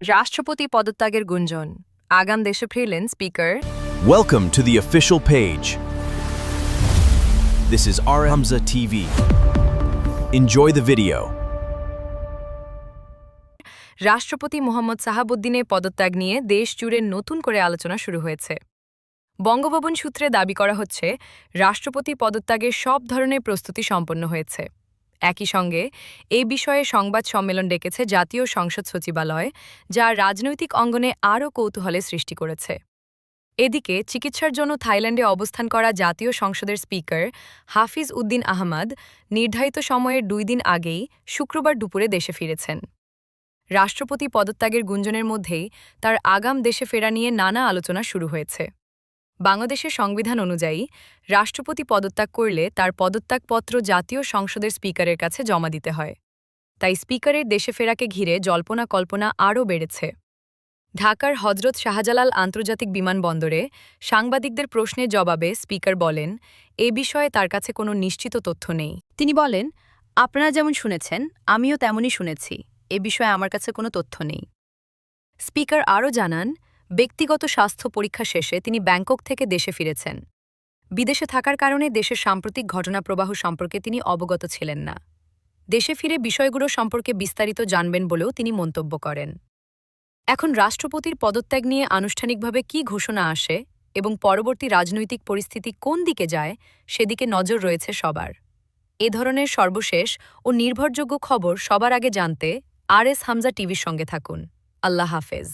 রাষ্ট্রপতি পদত্যাগের গুঞ্জন আগাম দেশে ফিরলেন speaker. Welcome to the official page. This is R Hamza TV. Enjoy the video. রাষ্ট্রপতি মোহাম্মদ সাহাবুদ্দিনের পদত্যাগ নিয়ে দেশ জুড়ে নতুন করে আলোচনা শুরু হয়েছে। বঙ্গভবন সূত্রে দাবি করা হচ্ছে রাষ্ট্রপতি পদত্যাগের সব ধরনের প্রস্তুতি সম্পন্ন হয়েছে। একই সঙ্গে এ বিষয়ে সংবাদ সম্মেলন ডেকেছে জাতীয় সংসদ সচিবালয়, যা রাজনৈতিক অঙ্গনে আরও কৌতূহলের সৃষ্টি করেছে। এদিকে চিকিৎসার জন্য থাইল্যান্ডে অবস্থান করা জাতীয় সংসদের স্পিকার হাফিজ উদ্দিন আহমদ নির্ধারিত সময়ের 2 দিন আগেই শুক্রবার দুপুরে দেশে ফিরেছেন। রাষ্ট্রপতি পদত্যাগের গুঞ্জনের মধ্যেই তার আগাম দেশে ফেরা নিয়ে নানা আলোচনা শুরু হয়েছে। বাংলাদেশের সংবিধান অনুযায়ী রাষ্ট্রপতি পদত্যাগ করলে তার পদত্যাগপত্র জাতীয় সংসদের স্পিকারের কাছে জমা দিতে হয়। তাই স্পিকারের দেশে ফেরাকে ঘিরে জল্পনা কল্পনা আরও বেড়েছে। ঢাকার হজরত শাহজালাল আন্তর্জাতিক বিমানবন্দরে সাংবাদিকদের প্রশ্নের জবাবে স্পিকার বলেন, এ বিষয়ে তার কাছে কোনো নিশ্চিত তথ্য নেই। তিনি বলেন, আপনারা যেমন শুনেছেন আমিও তেমনই শুনেছি, এ বিষয়ে আমার কাছে কোনো তথ্য নেই। স্পিকার আরও জানান, ব্যক্তিগত স্বাস্থ্য পরীক্ষা শেষে তিনি ব্যাংকক থেকে দেশে ফিরেছেন। বিদেশে থাকার কারণে দেশের সাম্প্রতিক ঘটনাপ্রবাহ সম্পর্কে তিনি অবগত ছিলেন না। দেশে ফিরে বিষয়গুলো সম্পর্কে বিস্তারিত জানবেন বলেও তিনি মন্তব্য করেন। এখন রাষ্ট্রপতির পদত্যাগ নিয়ে আনুষ্ঠানিকভাবে কী ঘোষণা আসে এবং পরবর্তী রাজনৈতিক পরিস্থিতি কোন দিকে যায় সেদিকে নজর রয়েছে সবার। এ ধরনের সর্বশেষ ও নির্ভরযোগ্য খবর সবার আগে জানতে RS হামজা টিভির সঙ্গে থাকুন। আল্লাহ হাফেজ।